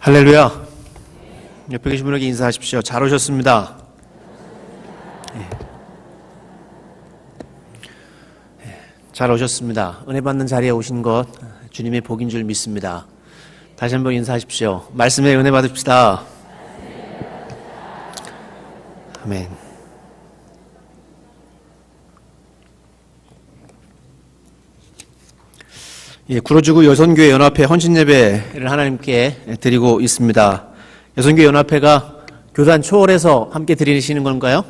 할렐루야. 옆에 계신 분에게 인사하십시오. 잘 오셨습니다. 잘 오셨습니다. 은혜 받는 자리에 오신 것 주님의 복인 줄 믿습니다. 다시 한번 인사하십시오. 말씀에 은혜 받읍시다. 아멘. 구로지구 여선교회 연합회 헌신예배를 하나님께 드리고 있습니다. 여선교회 연합회가 교단 초월해서 함께 드리시는 건가요?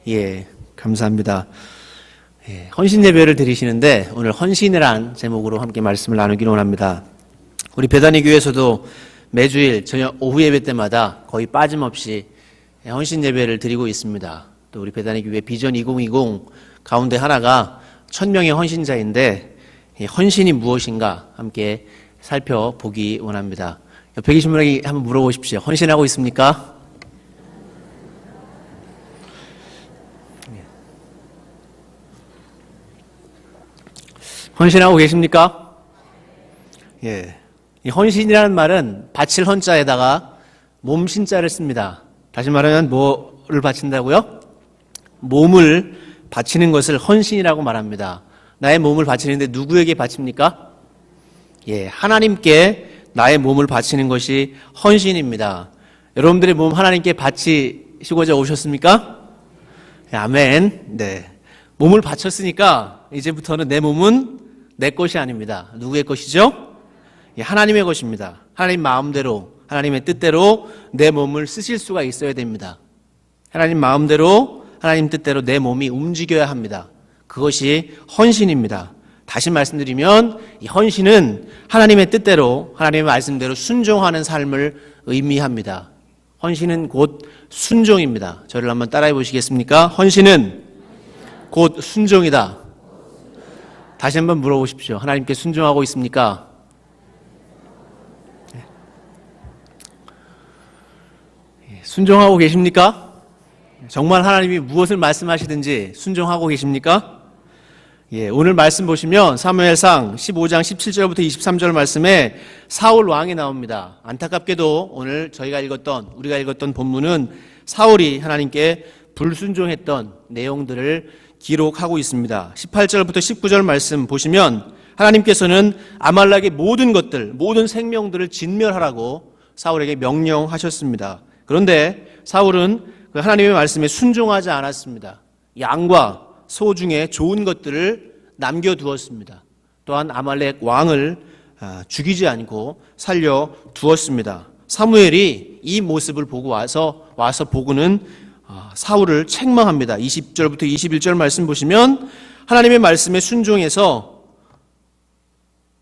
예, 감사합니다. 헌신예배를 드리시는데 오늘 헌신이란 제목으로 함께 말씀을 나누기로 원합니다. 우리 배단위 교회에서도 매주일 저녁 오후 예배 때마다 거의 빠짐없이 헌신예배를 드리고 있습니다. 또 우리 배단위 교회 비전 2020 가운데 하나가 1000명의 헌신자인데 헌신이 무엇인가 함께 살펴보기 원합니다. 옆에 계신 분에게 한번 물어보십시오. 헌신하고 있습니까? 헌신하고 계십니까? 예. 이 헌신이라는 말은 바칠 헌자에다가 몸신자를 씁니다. 다시 말하면 뭐를 바친다고요? 몸을 바치는 것을 헌신이라고 말합니다. 나의 몸을 바치는데 누구에게 바칩니까? 예, 하나님께 나의 몸을 바치는 것이 헌신입니다. 여러분들의 몸 하나님께 바치시고자 오셨습니까? 아멘. 네. 몸을 바쳤으니까 이제부터는 내 몸은 내 것이 아닙니다. 누구의 것이죠? 예, 하나님의 것입니다. 하나님 마음대로, 하나님의 뜻대로 내 몸을 쓰실 수가 있어야 됩니다. 하나님 마음대로, 하나님 뜻대로 내 몸이 움직여야 합니다. 그것이 헌신입니다. 다시 말씀드리면 이 헌신은 하나님의 뜻대로 하나님의 말씀대로 순종하는 삶을 의미합니다. 헌신은 곧 순종입니다. 저를 한번 따라해 보시겠습니까? 헌신은 곧 순종이다. 다시 한번 물어보십시오. 하나님께 순종하고 있습니까? 순종하고 계십니까? 정말 하나님이 무엇을 말씀하시든지 순종하고 계십니까? 예, 오늘 말씀 보시면 사무엘상 15장 17절부터 23절 말씀에 사울 왕이 나옵니다. 안타깝게도 오늘 우리가 읽었던 본문은 사울이 하나님께 불순종했던 내용들을 기록하고 있습니다. 18절부터 19절 말씀 보시면 하나님께서는 아말렉의 모든 것들, 모든 생명들을 진멸하라고 사울에게 명령하셨습니다. 그런데 사울은 그 하나님의 말씀에 순종하지 않았습니다. 양과 소 중에 좋은 것들을 남겨두었습니다. 또한 아말렉 왕을 죽이지 않고 살려두었습니다. 사무엘이 이 모습을 보고 와서 보고는 사울을 책망합니다. 20절부터 21절 말씀 보시면 하나님의 말씀에 순종해서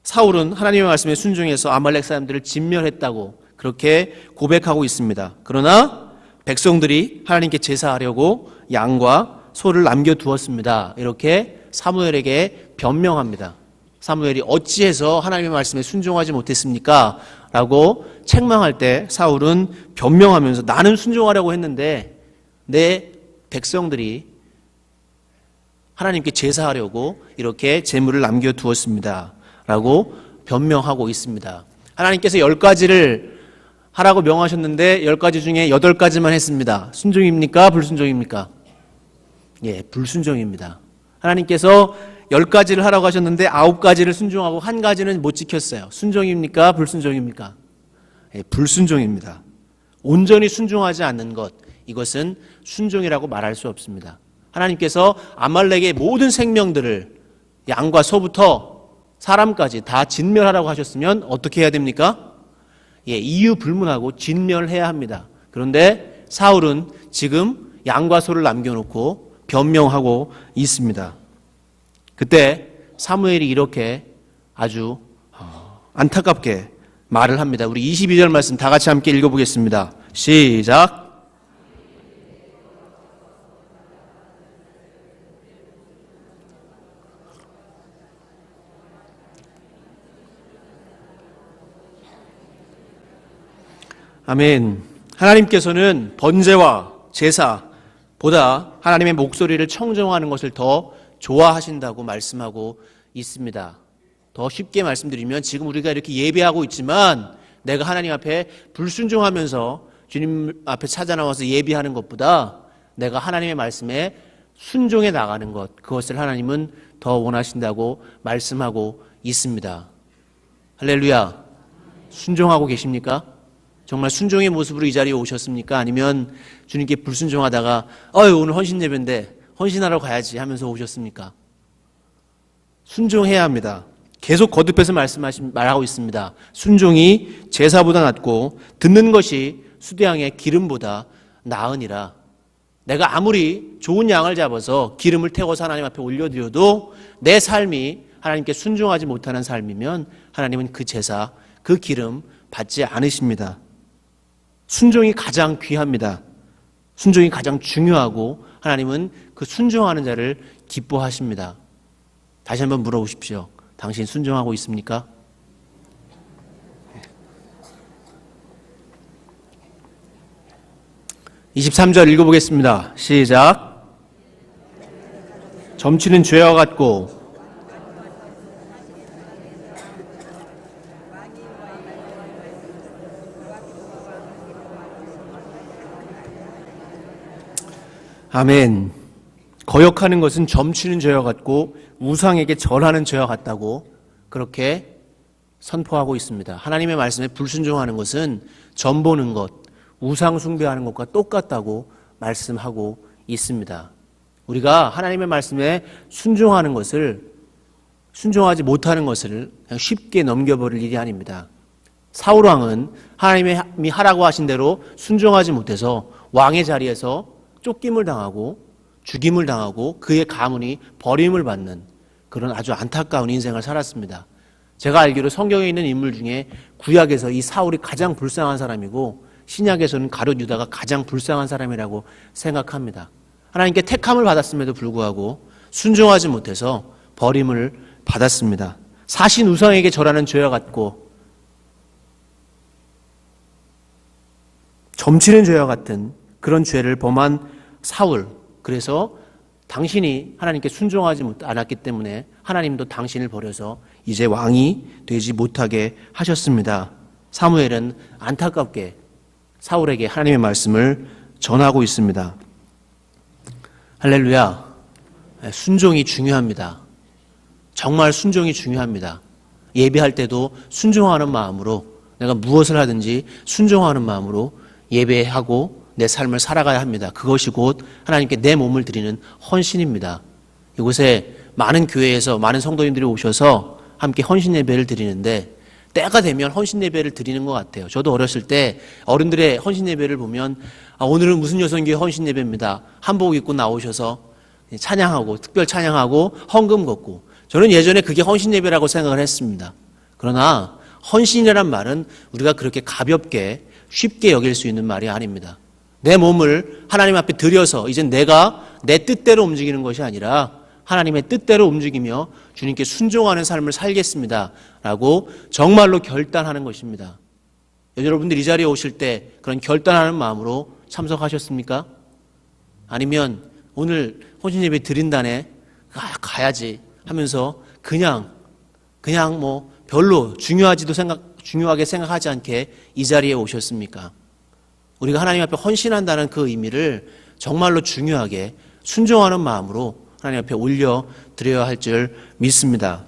사울은 하나님의 말씀에 순종해서 아말렉 사람들을 진멸했다고 그렇게 고백하고 있습니다. 그러나 백성들이 하나님께 제사하려고 양과 소를 남겨두었습니다. 이렇게 사무엘에게 변명합니다. 사무엘이 어찌해서 하나님의 말씀에 순종하지 못했습니까? 라고 책망할 때 사울은 변명하면서 나는 순종하려고 했는데 내 백성들이 하나님께 제사하려고 이렇게 제물을 남겨두었습니다. 라고 변명하고 있습니다. 하나님께서 10가지를 하라고 명하셨는데 10가지 중에 8가지만 했습니다. 순종입니까? 불순종입니까? 예, 불순종입니다. 하나님께서 10가지를 하라고 하셨는데 9가지를 순종하고 1가지는 못 지켰어요. 순종입니까? 불순종입니까? 예, 불순종입니다. 온전히 순종하지 않는 것, 이것은 순종이라고 말할 수 없습니다. 하나님께서 아말렉의 모든 생명들을 양과 소부터 사람까지 다 진멸하라고 하셨으면 어떻게 해야 됩니까? 예, 이유 불문하고 진멸해야 합니다. 그런데 사울은 지금 양과 소를 남겨놓고 변명하고 있습니다. 그때 사무엘이 이렇게 아주 안타깝게 말을 합니다. 우리 22절 말씀 다 같이 함께 읽어보겠습니다. 시작. 아멘. 하나님께서는 번제와 제사보다 하나님의 목소리를 청정하는 것을 더 좋아하신다고 말씀하고 있습니다. 더 쉽게 말씀드리면 지금 우리가 이렇게 예배하고 있지만 내가 하나님 앞에 불순종하면서 주님 앞에 찾아 나와서 예비하는 것보다 내가 하나님의 말씀에 순종해 나가는 것, 그것을 하나님은 더 원하신다고 말씀하고 있습니다. 할렐루야. 순종하고 계십니까? 정말 순종의 모습으로 이 자리에 오셨습니까? 아니면 주님께 불순종하다가 오늘 헌신 예배인데 헌신하러 가야지 하면서 오셨습니까? 순종해야 합니다. 계속 거듭해서 말하고 있습니다. 순종이 제사보다 낫고 듣는 것이 수대양의 기름보다 나으니라. 내가 아무리 좋은 양을 잡아서 기름을 태워서 하나님 앞에 올려드려도 내 삶이 하나님께 순종하지 못하는 삶이면 하나님은 그 제사, 그 기름 받지 않으십니다. 순종이 가장 귀합니다. 순종이 가장 중요하고 하나님은 그 순종하는 자를 기뻐하십니다. 다시 한번 물어보십시오. 당신 순종하고 있습니까? 23절 읽어보겠습니다. 시작. 점치는 죄와 같고 아멘. 거역하는 것은 점치는 죄와 같고 우상에게 절하는 죄와 같다고 그렇게 선포하고 있습니다. 하나님의 말씀에 불순종하는 것은 점 보는 것, 우상 숭배하는 것과 똑같다고 말씀하고 있습니다. 우리가 하나님의 말씀에 순종하는 것을, 순종하지 못하는 것을 그냥 쉽게 넘겨버릴 일이 아닙니다. 사울 왕은 하나님이 하라고 하신 대로 순종하지 못해서 왕의 자리에서 쫓김을 당하고 죽임을 당하고 그의 가문이 버림을 받는 그런 아주 안타까운 인생을 살았습니다. 제가 알기로 성경에 있는 인물 중에 구약에서 이 사울이 가장 불쌍한 사람이고 신약에서는 가룟 유다가 가장 불쌍한 사람이라고 생각합니다. 하나님께 택함을 받았음에도 불구하고 순종하지 못해서 버림을 받았습니다. 사신 우상에게 절하는 죄와 같고 점치는 죄와 같은 그런 죄를 범한 사울, 그래서 당신이 하나님께 순종하지 않았기 때문에 하나님도 당신을 버려서 이제 왕이 되지 못하게 하셨습니다. 사무엘은 안타깝게 사울에게 하나님의 말씀을 전하고 있습니다. 할렐루야. 순종이 중요합니다. 정말 순종이 중요합니다. 예배할 때도 순종하는 마음으로 내가 무엇을 하든지 순종하는 마음으로 예배하고 내 삶을 살아가야 합니다. 그것이 곧 하나님께 내 몸을 드리는 헌신입니다. 이곳에 많은 교회에서 많은 성도님들이 오셔서 함께 헌신 예배를 드리는데 때가 되면 헌신 예배를 드리는 것 같아요. 저도 어렸을 때 어른들의 헌신 예배를 보면 오늘은 무슨 여성교회 헌신 예배입니다. 한복 입고 나오셔서 찬양하고 특별 찬양하고 헌금 걷고 저는 예전에 그게 헌신 예배라고 생각을 했습니다. 그러나 헌신이라는 말은 우리가 그렇게 가볍게 쉽게 여길 수 있는 말이 아닙니다. 내 몸을 하나님 앞에 드려서 이제 내가 내 뜻대로 움직이는 것이 아니라 하나님의 뜻대로 움직이며 주님께 순종하는 삶을 살겠습니다 라고 정말로 결단하는 것입니다. 여러분들 이 자리에 오실 때 그런 결단하는 마음으로 참석하셨습니까? 아니면 오늘 헌신예배 드린다네 가야지 하면서 그냥 뭐 별로 중요하게 생각하지 않게 이 자리에 오셨습니까? 우리가 하나님 앞에 헌신한다는 그 의미를 정말로 중요하게 순종하는 마음으로 하나님 앞에 올려드려야 할 줄 믿습니다.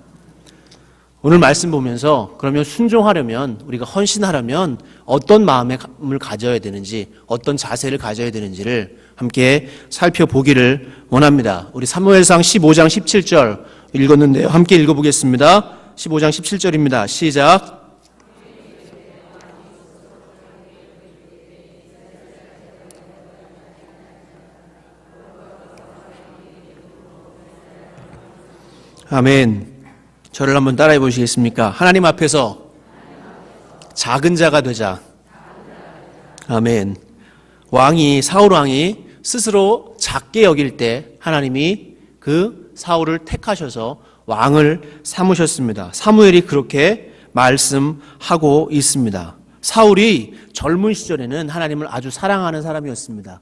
오늘 말씀 보면서 그러면 순종하려면 우리가 헌신하려면 어떤 마음을 가져야 되는지 어떤 자세를 가져야 되는지를 함께 살펴보기를 원합니다. 우리 사무엘상 15장 17절 읽었는데요. 함께 읽어보겠습니다. 15장 17절입니다. 시작. 아멘. 저를 한번 따라해 보시겠습니까? 하나님 앞에서 작은 자가 되자. 아멘. 사울 왕이 스스로 작게 여길 때 하나님이 그 사울을 택하셔서 왕을 삼으셨습니다. 사무엘이 그렇게 말씀하고 있습니다. 사울이 젊은 시절에는 하나님을 아주 사랑하는 사람이었습니다.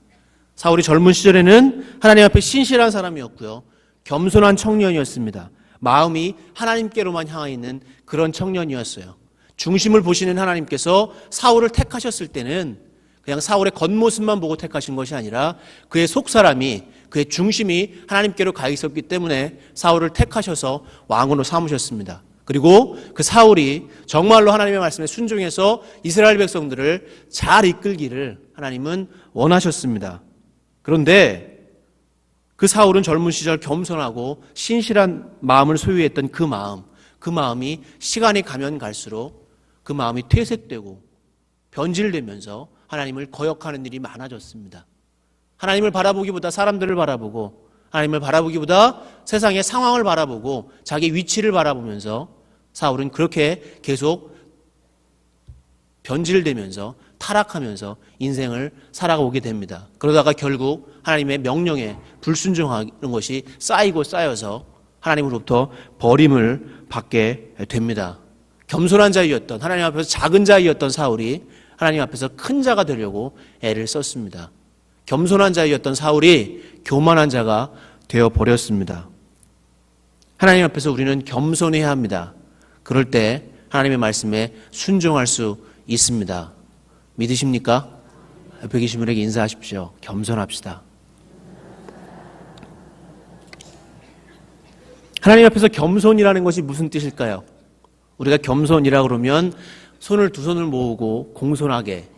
사울이 젊은 시절에는 하나님 앞에 신실한 사람이었고요. 겸손한 청년이었습니다. 마음이 하나님께로만 향해 있는 그런 청년이었어요. 중심을 보시는 하나님께서 사울을 택하셨을 때는 그냥 사울의 겉모습만 보고 택하신 것이 아니라 그의 속사람이, 그의 중심이 하나님께로 가 있었기 때문에 사울을 택하셔서 왕으로 삼으셨습니다. 그리고 그 사울이 정말로 하나님의 말씀에 순종해서 이스라엘 백성들을 잘 이끌기를 하나님은 원하셨습니다. 그런데 그 사울은 젊은 시절 겸손하고 신실한 마음을 소유했던 그 마음이 시간이 가면 갈수록 그 마음이 퇴색되고 변질되면서 하나님을 거역하는 일이 많아졌습니다. 하나님을 바라보기보다 사람들을 바라보고, 하나님을 바라보기보다 세상의 상황을 바라보고 자기 위치를 바라보면서 사울은 그렇게 계속 변질되면서 타락하면서 인생을 살아오게 됩니다. 그러다가 결국 하나님의 명령에 불순종하는 것이 쌓이고 쌓여서 하나님으로부터 버림을 받게 됩니다. 겸손한 자이었던, 하나님 앞에서 작은 자이었던 사울이 하나님 앞에서 큰 자가 되려고 애를 썼습니다. 겸손한 자이었던 사울이 교만한 자가 되어버렸습니다. 하나님 앞에서 우리는 겸손해야 합니다. 그럴 때 하나님의 말씀에 순종할 수 있습니다. 믿으십니까? 옆에 계신 분에게 인사하십시오. 겸손합시다. 하나님 앞에서 겸손이라는 것이 무슨 뜻일까요? 우리가 겸손이라고 그러면 손을 두 손을 모으고 공손하게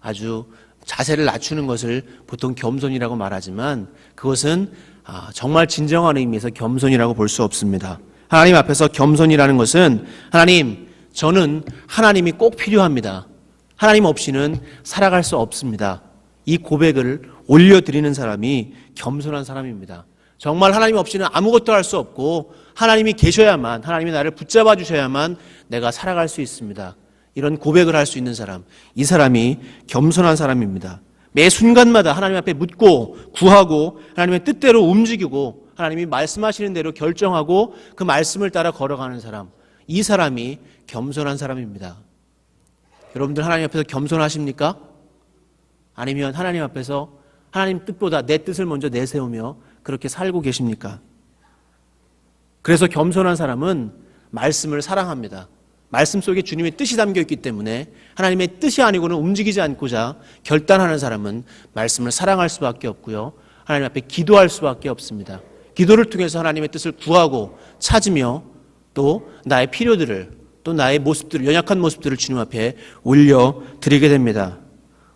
아주 자세를 낮추는 것을 보통 겸손이라고 말하지만 그것은 정말 진정한 의미에서 겸손이라고 볼 수 없습니다. 하나님 앞에서 겸손이라는 것은 하나님, 저는 하나님이 꼭 필요합니다. 하나님 없이는 살아갈 수 없습니다. 이 고백을 올려드리는 사람이 겸손한 사람입니다. 정말 하나님 없이는 아무것도 할 수 없고 하나님이 계셔야만, 하나님이 나를 붙잡아 주셔야만 내가 살아갈 수 있습니다. 이런 고백을 할 수 있는 사람, 이 사람이 겸손한 사람입니다. 매 순간마다 하나님 앞에 묻고 구하고 하나님의 뜻대로 움직이고 하나님이 말씀하시는 대로 결정하고 그 말씀을 따라 걸어가는 사람, 이 사람이 겸손한 사람입니다. 여러분들 하나님 앞에서 겸손하십니까? 아니면 하나님 앞에서 하나님 뜻보다 내 뜻을 먼저 내세우며 그렇게 살고 계십니까? 그래서 겸손한 사람은 말씀을 사랑합니다. 말씀 속에 주님의 뜻이 담겨 있기 때문에 하나님의 뜻이 아니고는 움직이지 않고자 결단하는 사람은 말씀을 사랑할 수밖에 없고요. 하나님 앞에 기도할 수밖에 없습니다. 기도를 통해서 하나님의 뜻을 구하고 찾으며 또 나의 필요들을, 또 나의 모습들을, 연약한 모습들을 주님 앞에 올려드리게 됩니다.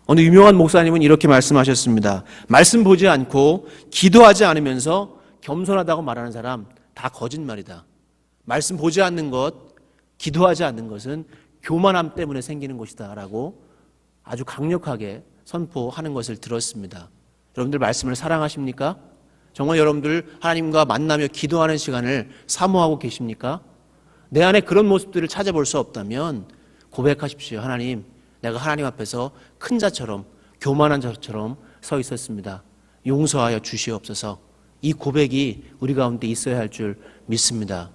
어느 유명한 목사님은 이렇게 말씀하셨습니다. 말씀 보지 않고 기도하지 않으면서 겸손하다고 말하는 사람 다 거짓말이다. 말씀 보지 않는 것, 기도하지 않는 것은 교만함 때문에 생기는 것이다 라고 아주 강력하게 선포하는 것을 들었습니다. 여러분들 말씀을 사랑하십니까? 정말 여러분들 하나님과 만나며 기도하는 시간을 사모하고 계십니까? 내 안에 그런 모습들을 찾아볼 수 없다면 고백하십시오. 하나님, 내가 하나님 앞에서 큰 자처럼, 교만한 자처럼 서 있었습니다. 용서하여 주시옵소서. 이 고백이 우리 가운데 있어야 할 줄 믿습니다.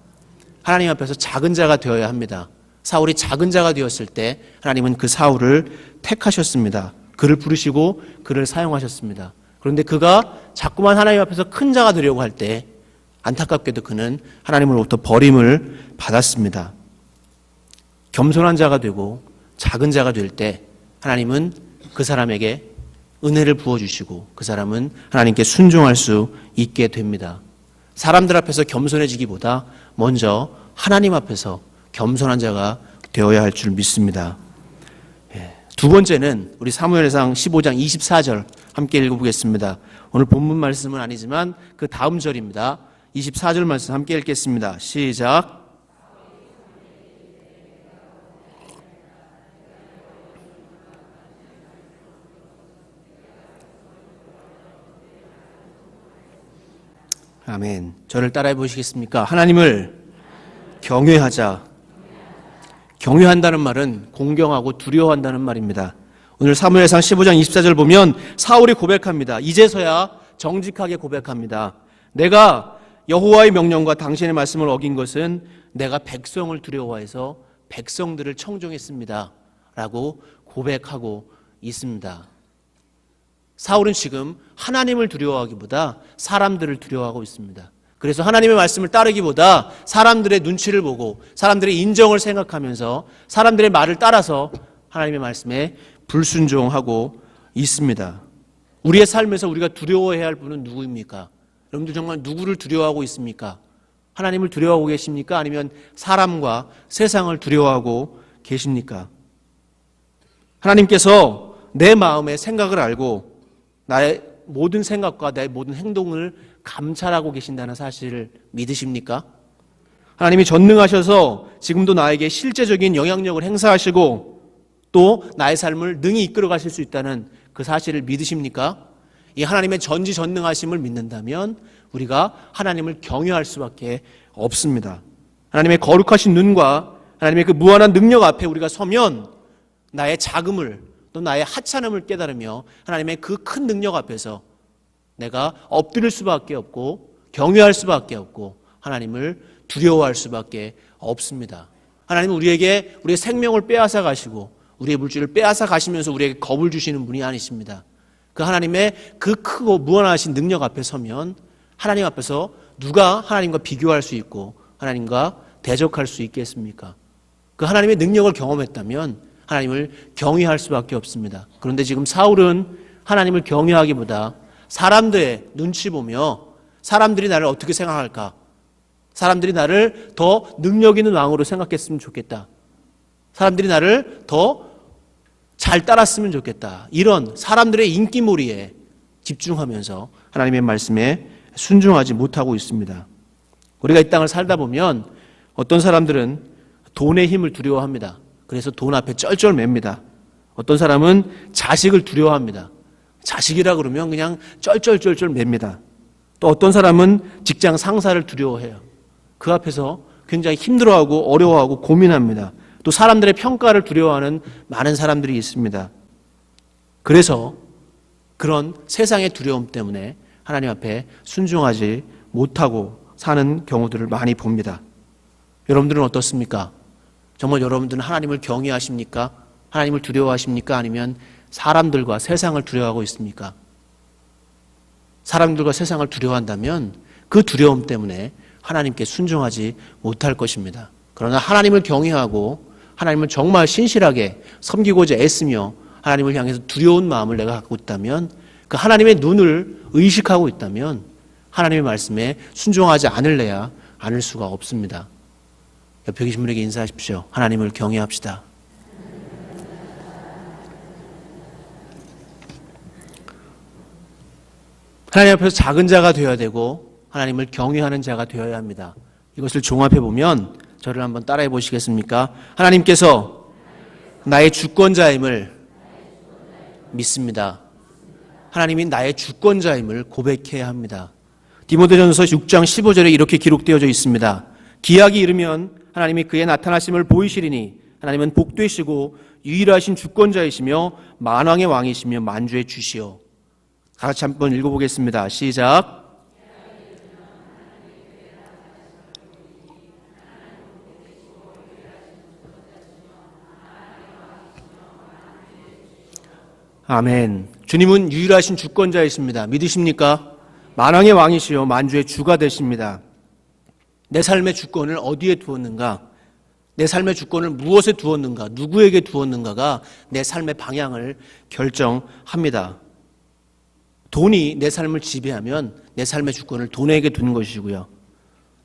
하나님 앞에서 작은 자가 되어야 합니다. 사울이 작은 자가 되었을 때 하나님은 그 사울을 택하셨습니다. 그를 부르시고 그를 사용하셨습니다. 그런데 그가 자꾸만 하나님 앞에서 큰 자가 되려고 할 때 안타깝게도 그는 하나님으로부터 버림을 받았습니다. 겸손한 자가 되고 작은 자가 될 때 하나님은 그 사람에게 은혜를 부어주시고 그 사람은 하나님께 순종할 수 있게 됩니다. 사람들 앞에서 겸손해지기보다 먼저 하나님 앞에서 겸손한 자가 되어야 할 줄 믿습니다. 두 번째는 우리 사무엘상 15장 24절 함께 읽어보겠습니다. 오늘 본문 말씀은 아니지만 그 다음 절입니다. 24절 말씀 함께 읽겠습니다. 시작. 아멘. 저를 따라해 보시겠습니까? 하나님을 경외하자. 경외한다는 말은 공경하고 두려워한다는 말입니다. 오늘 사무엘상 15장 24절 보면 사울이 고백합니다. 이제서야 정직하게 고백합니다. 내가 여호와의 명령과 당신의 말씀을 어긴 것은 내가 백성을 두려워해서 백성들을 청종했습니다. 라고 고백하고 있습니다. 사울은 지금 하나님을 두려워하기보다 사람들을 두려워하고 있습니다. 그래서 하나님의 말씀을 따르기보다 사람들의 눈치를 보고 사람들의 인정을 생각하면서 사람들의 말을 따라서 하나님의 말씀에 불순종하고 있습니다. 우리의 삶에서 우리가 두려워해야 할 분은 누구입니까? 여러분들 정말 누구를 두려워하고 있습니까? 하나님을 두려워하고 계십니까? 아니면 사람과 세상을 두려워하고 계십니까? 하나님께서 내 마음의 생각을 알고 나의 모든 생각과 나의 모든 행동을 감찰하고 계신다는 사실을 믿으십니까? 하나님이 전능하셔서 지금도 나에게 실제적인 영향력을 행사하시고 또 나의 삶을 능히 이끌어 가실 수 있다는 그 사실을 믿으십니까? 이 하나님의 전지전능하심을 믿는다면 우리가 하나님을 경외할 수밖에 없습니다. 하나님의 거룩하신 눈과 하나님의 그 무한한 능력 앞에 우리가 서면 나의 자금을 또 나의 하찮음을 깨달으며 하나님의 그 큰 능력 앞에서 내가 엎드릴 수밖에 없고 경외할 수밖에 없고 하나님을 두려워할 수밖에 없습니다. 하나님은 우리에게 우리의 생명을 빼앗아 가시고 우리의 물질을 빼앗아 가시면서 우리에게 겁을 주시는 분이 아니십니다. 그 하나님의 그 크고 무한하신 능력 앞에 서면 하나님 앞에서 누가 하나님과 비교할 수 있고 하나님과 대적할 수 있겠습니까? 그 하나님의 능력을 경험했다면 하나님을 경외할 수밖에 없습니다. 그런데 지금 사울은 하나님을 경외하기보다 사람들의 눈치 보며 사람들이 나를 어떻게 생각할까? 사람들이 나를 더 능력 있는 왕으로 생각했으면 좋겠다. 사람들이 나를 더 잘 따랐으면 좋겠다. 이런 사람들의 인기몰이에 집중하면서 하나님의 말씀에 순종하지 못하고 있습니다. 우리가 이 땅을 살다 보면 어떤 사람들은 돈의 힘을 두려워합니다. 그래서 돈 앞에 쩔쩔맵니다. 어떤 사람은 자식을 두려워합니다. 자식이라 그러면 그냥 쩔쩔쩔쩔 맵니다. 또 어떤 사람은 직장 상사를 두려워해요. 그 앞에서 굉장히 힘들어하고 어려워하고 고민합니다. 또 사람들의 평가를 두려워하는 많은 사람들이 있습니다. 그래서 그런 세상의 두려움 때문에 하나님 앞에 순종하지 못하고 사는 경우들을 많이 봅니다. 여러분들은 어떻습니까? 정말 여러분들은 하나님을 경외하십니까? 하나님을 두려워하십니까? 아니면 사람들과 세상을 두려워하고 있습니까? 사람들과 세상을 두려워한다면 그 두려움 때문에 하나님께 순종하지 못할 것입니다. 그러나 하나님을 경외하고 하나님을 정말 신실하게 섬기고자 애쓰며 하나님을 향해서 두려운 마음을 내가 갖고 있다면 그 하나님의 눈을 의식하고 있다면 하나님의 말씀에 순종하지 않을래야 않을 수가 없습니다. 옆에 계신 분에게 인사하십시오. 하나님을 경외합시다. 하나님 앞에서 작은 자가 되어야 되고 하나님을 경외하는 자가 되어야 합니다. 이것을 종합해 보면 저를 한번 따라해 보시겠습니까? 하나님께서 나의 주권자임을 믿습니다. 하나님이 나의 주권자임을 고백해야 합니다. 디모데전서 6장 15절에 이렇게 기록되어져 있습니다. 기약이 이르면 하나님이 그의 나타나심을 보이시리니 하나님은 복되시고 유일하신 주권자이시며 만왕의 왕이시며 만주의 주시오. 같이 한번 읽어보겠습니다. 시작. 아멘. 주님은 유일하신 주권자이십니다. 믿으십니까? 만왕의 왕이시요 만주의 주가 되십니다. 내 삶의 주권을 어디에 두었는가? 내 삶의 주권을 무엇에 두었는가? 누구에게 두었는가가 내 삶의 방향을 결정합니다. 돈이 내 삶을 지배하면 내 삶의 주권을 돈에게 둔 것이고요.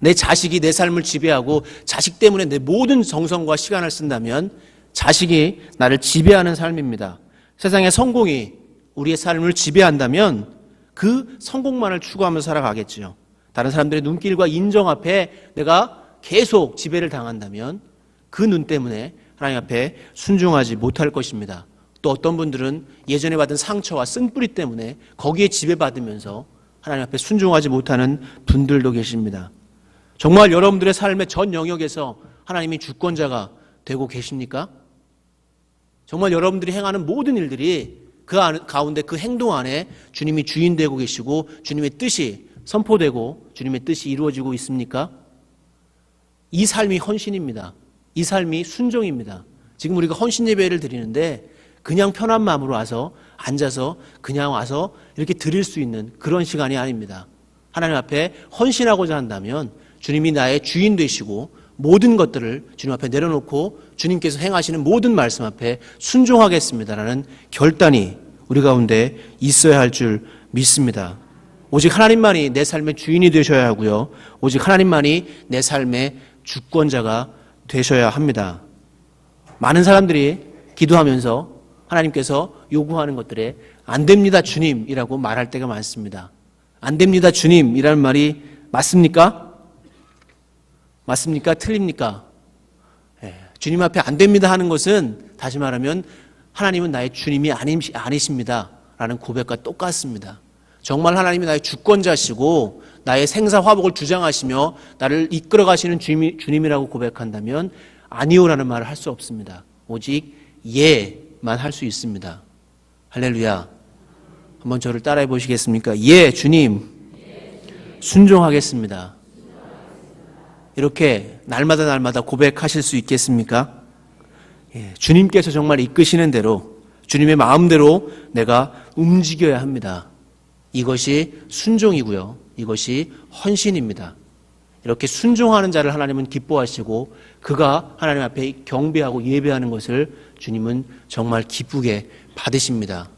내 자식이 내 삶을 지배하고 자식 때문에 내 모든 정성과 시간을 쓴다면 자식이 나를 지배하는 삶입니다. 세상의 성공이 우리의 삶을 지배한다면 그 성공만을 추구하면서 살아가겠지요. 다른 사람들의 눈길과 인정 앞에 내가 계속 지배를 당한다면 그 눈 때문에 하나님 앞에 순종하지 못할 것입니다. 또 어떤 분들은 예전에 받은 상처와 쓴뿌리 때문에 거기에 지배받으면서 하나님 앞에 순종하지 못하는 분들도 계십니다. 정말 여러분들의 삶의 전 영역에서 하나님이 주권자가 되고 계십니까? 정말 여러분들이 행하는 모든 일들이 그 가운데 그 행동 안에 주님이 주인 되고 계시고 주님의 뜻이 선포되고 주님의 뜻이 이루어지고 있습니까? 이 삶이 헌신입니다. 이 삶이 순종입니다. 지금 우리가 헌신 예배를 드리는데 그냥 편한 마음으로 와서 앉아서 그냥 와서 이렇게 드릴 수 있는 그런 시간이 아닙니다. 하나님 앞에 헌신하고자 한다면 주님이 나의 주인 되시고 모든 것들을 주님 앞에 내려놓고 주님께서 행하시는 모든 말씀 앞에 순종하겠습니다라는 결단이 우리 가운데 있어야 할 줄 믿습니다. 오직 하나님만이 내 삶의 주인이 되셔야 하고요. 오직 하나님만이 내 삶의 주권자가 되셔야 합니다. 많은 사람들이 기도하면서 하나님께서 요구하는 것들에 안 됩니다 주님이라고 말할 때가 많습니다. 안 됩니다 주님이라는 말이 맞습니까? 맞습니까? 틀립니까? 주님 앞에 안 됩니다 하는 것은 다시 말하면 하나님은 나의 주님이 아니십니다 라는 고백과 똑같습니다. 정말 하나님이 나의 주권자시고 나의 생사화복을 주장하시며 나를 이끌어 가시는 주님이라고 고백한다면 아니오라는 말을 할 수 없습니다. 오직 예만 할 수 있습니다. 할렐루야. 한번 저를 따라해 보시겠습니까? 예, 주님. 순종하겠습니다. 이렇게 날마다 고백하실 수 있겠습니까? 예, 주님께서 정말 이끄시는 대로 주님의 마음대로 내가 움직여야 합니다. 이것이 순종이고요. 이것이 헌신입니다. 이렇게 순종하는 자를 하나님은 기뻐하시고 그가 하나님 앞에 경배하고 예배하는 것을 주님은 정말 기쁘게 받으십니다.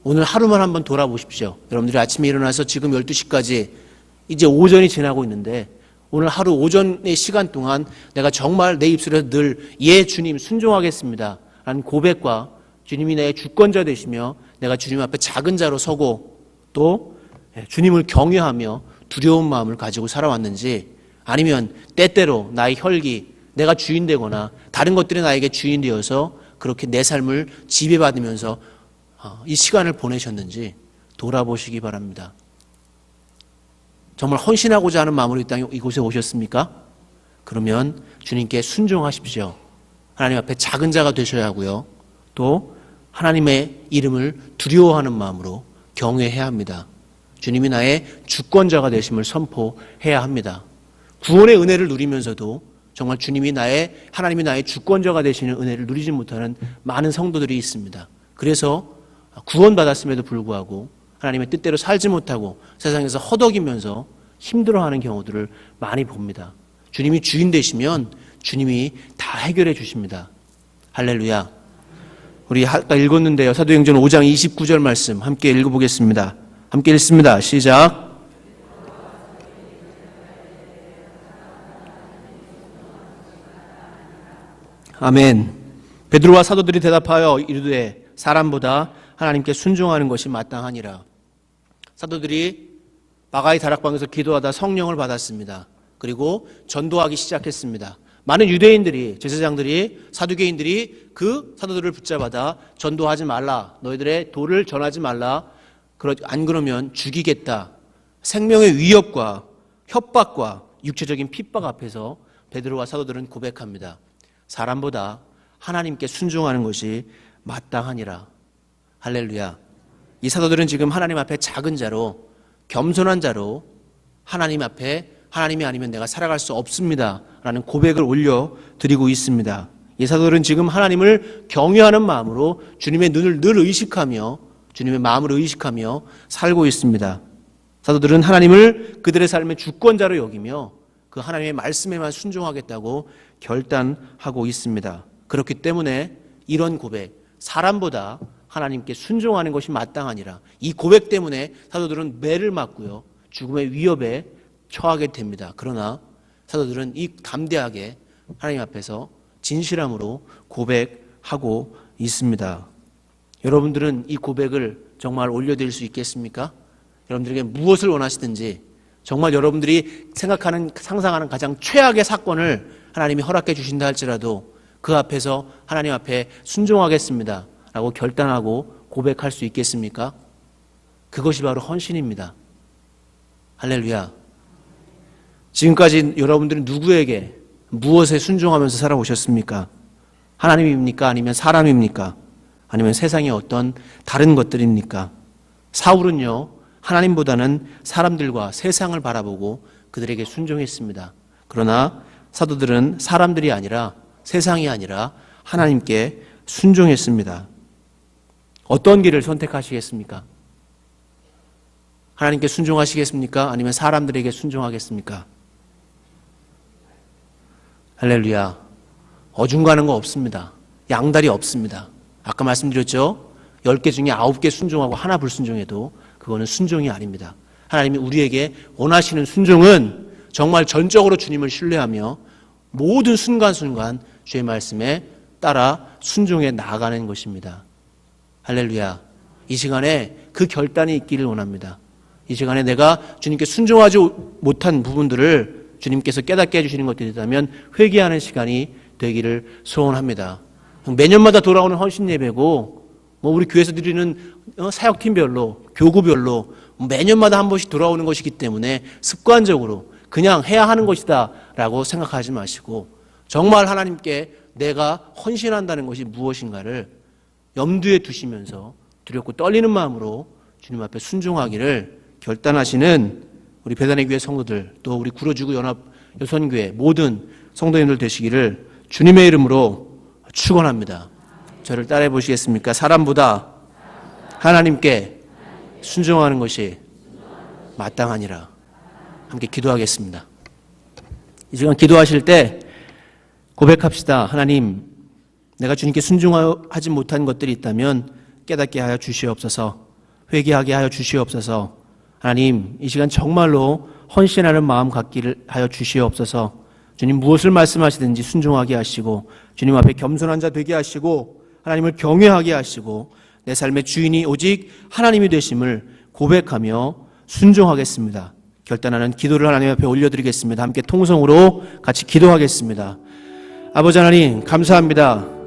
오늘 하루만 한번 돌아보십시오. 여러분들이 아침에 일어나서 지금 12시까지 이제 오전이 지나고 있는데 오늘 하루 오전의 시간 동안 내가 정말 내 입술에서 늘 예 주님 순종하겠습니다 라는 고백과 주님이 나의 주권자 되시며 내가 주님 앞에 작은 자로 서고 또 주님을 경외하며 두려운 마음을 가지고 살아왔는지 아니면 때때로 나의 혈기 내가 주인 되거나 다른 것들이 나에게 주인 되어서 그렇게 내 삶을 지배받으면서 이 시간을 보내셨는지 돌아보시기 바랍니다. 정말 헌신하고자 하는 마음으로 이곳에 오셨습니까? 그러면 주님께 순종하십시오. 하나님 앞에 작은 자가 되셔야 하고요. 또 하나님의 이름을 두려워하는 마음으로 경외해야 합니다. 주님이 나의 주권자가 되심을 선포해야 합니다. 구원의 은혜를 누리면서도 정말 하나님이 나의 주권자가 되시는 은혜를 누리지 못하는 많은 성도들이 있습니다. 그래서 구원받았음에도 불구하고 하나님의 뜻대로 살지 못하고 세상에서 허덕이면서 힘들어하는 경우들을 많이 봅니다. 주님이 주인 되시면 주님이 다 해결해 주십니다. 할렐루야. 우리 아까 읽었는데요. 사도행전 5장 29절 말씀 함께 읽어보겠습니다. 함께 읽습니다. 시작. 아멘. 베드로와 사도들이 대답하여 이르되 사람보다 하나님께 순종하는 것이 마땅하니라. 사도들이 마가의 다락방에서 기도하다 성령을 받았습니다. 그리고 전도하기 시작했습니다. 많은 유대인들이, 제사장들이, 사두개인들이 그 사도들을 붙잡아다 전도하지 말라. 너희들의 도를 전하지 말라. 안 그러면 죽이겠다. 생명의 위협과 협박과 육체적인 핍박 앞에서 베드로와 사도들은 고백합니다. 사람보다 하나님께 순종하는 것이 마땅하니라. 할렐루야. 이 사도들은 지금 하나님 앞에 작은 자로, 겸손한 자로 하나님 앞에 하나님이 아니면 내가 살아갈 수 없습니다 라는 고백을 올려드리고 있습니다. 이 사도들은 지금 하나님을 경외하는 마음으로 주님의 눈을 늘 의식하며 주님의 마음을 의식하며 살고 있습니다. 사도들은 하나님을 그들의 삶의 주권자로 여기며 그 하나님의 말씀에만 순종하겠다고 결단하고 있습니다. 그렇기 때문에 이런 고백, 사람보다 하나님께 순종하는 것이 마땅하니라. 이 고백 때문에 사도들은 매를 맞고요. 죽음의 위협에 처하게 됩니다. 그러나 사도들은 이 담대하게 하나님 앞에서 진실함으로 고백하고 있습니다. 여러분들은 이 고백을 정말 올려드릴 수 있겠습니까? 여러분들에게 무엇을 원하시든지 정말 여러분들이 상상하는 가장 최악의 사건을 하나님이 허락해 주신다 할지라도 그 앞에서 하나님 앞에 순종하겠습니다 라고 결단하고 고백할 수 있겠습니까? 그것이 바로 헌신입니다. 할렐루야. 지금까지 여러분들은 누구에게 무엇에 순종하면서 살아오셨습니까? 하나님입니까? 아니면 사람입니까? 아니면 세상의 어떤 다른 것들입니까? 사울은요, 하나님보다는 사람들과 세상을 바라보고 그들에게 순종했습니다. 그러나 사도들은 사람들이 아니라 세상이 아니라 하나님께 순종했습니다. 어떤 길을 선택하시겠습니까? 하나님께 순종하시겠습니까? 아니면 사람들에게 순종하겠습니까? 할렐루야. 어중간한 거 없습니다. 양다리 없습니다. 아까 말씀드렸죠? 10개 중에 9개 순종하고 하나 불순종해도 그거는 순종이 아닙니다. 하나님이 우리에게 원하시는 순종은 정말 전적으로 주님을 신뢰하며 모든 순간순간 주의 말씀에 따라 순종해 나아가는 것입니다. 할렐루야. 이 시간에 그 결단이 있기를 원합니다. 이 시간에 내가 주님께 순종하지 못한 부분들을 주님께서 깨닫게 해주시는 것들이 있다면 회개하는 시간이 되기를 소원합니다. 매년마다 돌아오는 헌신 예배고 우리 교회에서 드리는 사역팀별로 교구별로 매년마다 한 번씩 돌아오는 것이기 때문에 습관적으로 그냥 해야 하는 것이다 라고 생각하지 마시고 정말 하나님께 내가 헌신한다는 것이 무엇인가를 염두에 두시면서 두렵고 떨리는 마음으로 주님 앞에 순종하기를 결단하시는 우리 배단의 교회 성도들, 또 우리 구로지구 연합 여선교회 모든 성도님들 되시기를 주님의 이름으로 축원합니다. 저를 따라해 보시겠습니까? 사람보다 하나님께 순종하는 것이 마땅하니라. 함께 기도하겠습니다. 이 시간 기도하실 때 고백합시다. 하나님, 내가 주님께 순종하지 못한 것들이 있다면 깨닫게 하여 주시옵소서. 회개하게 하여 주시옵소서. 하나님, 이 시간 정말로 헌신하는 마음 갖기를 하여 주시옵소서. 주님 무엇을 말씀하시든지 순종하게 하시고 주님 앞에 겸손한 자 되게 하시고 하나님을 경외하게 하시고 내 삶의 주인이 오직 하나님이 되심을 고백하며 순종하겠습니다. 결단하는 기도를 하나님 앞에 올려드리겠습니다. 함께 통성으로 같이 기도하겠습니다. 아버지 하나님 감사합니다.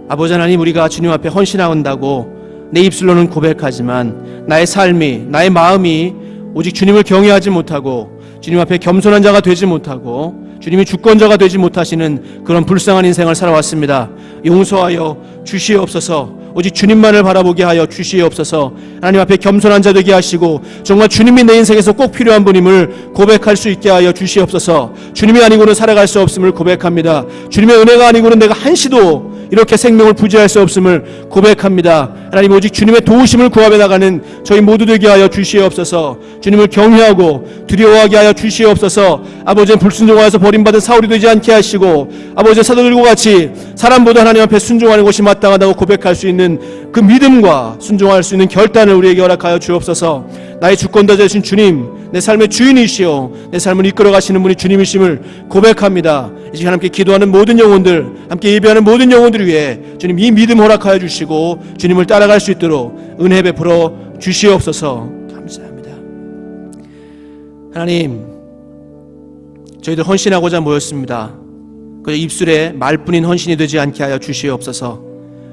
아버지 하나님, 우리가 주님 앞에 헌신한다고 내 입술로는 고백하지만 나의 삶이, 나의 마음이 오직 주님을 경외하지 못하고 주님 앞에 겸손한 자가 되지 못하고 주님이 주권자가 되지 못하시는 그런 불쌍한 인생을 살아왔습니다. 용서하여 주시옵소서. 오직 주님만을 바라보게 하여 주시옵소서. 하나님 앞에 겸손한 자 되게 하시고 정말 주님이 내 인생에서 꼭 필요한 분임을 고백할 수 있게 하여 주시옵소서. 주님이 아니고는 살아갈 수 없음을 고백합니다. 주님의 은혜가 아니고는 내가 한시도 이렇게 생명을 부지할 수 없음을 고백합니다. 하나님, 오직 주님의 도우심을 구하며 나가는 저희 모두 되게 하여 주시옵소서. 주님을 경외하고 두려워하게 하여 주시옵소서. 아버지는 불순종하여서 버림받은 사울이 되지 않게 하시고 아버지의 사도들과 같이 사람보다 하나님 앞에 순종하는 것이 마땅하다고 고백할 수 있는 그 믿음과 순종할 수 있는 결단을 우리에게 허락하여 주옵소서. 나의 주권자 되신 주님, 내 삶의 주인이시오 내 삶을 이끌어 가시는 분이 주님이심을 고백합니다. 이 시간 함께 기도하는 모든 영혼들, 함께 예배하는 모든 영혼들을 위해 주님 이 믿음 허락하여 주시고 주님을 따라갈 수 있도록 은혜 베풀어 주시옵소서. 감사합니다. 하나님, 저희들 헌신하고자 모였습니다. 그저 입술에 말뿐인 헌신이 되지 않게 하여 주시옵소서.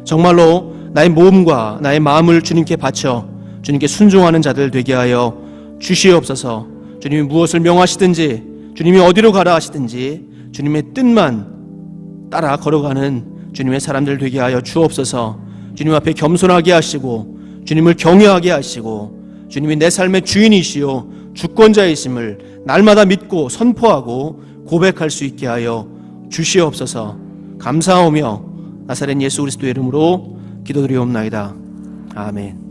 정말로 나의 몸과 나의 마음을 주님께 바쳐 주님께 순종하는 자들 되게 하여 주시옵소서. 주님이 무엇을 명하시든지 주님이 어디로 가라 하시든지 주님의 뜻만 따라 걸어가는 주님의 사람들 되게 하여 주옵소서. 주님 앞에 겸손하게 하시고 주님을 경외하게 하시고 주님이 내 삶의 주인이시요 주권자이심을 날마다 믿고 선포하고 고백할 수 있게 하여 주시옵소서. 감사하며 나사렛 예수 그리스도의 이름으로 기도드리옵나이다. 아멘.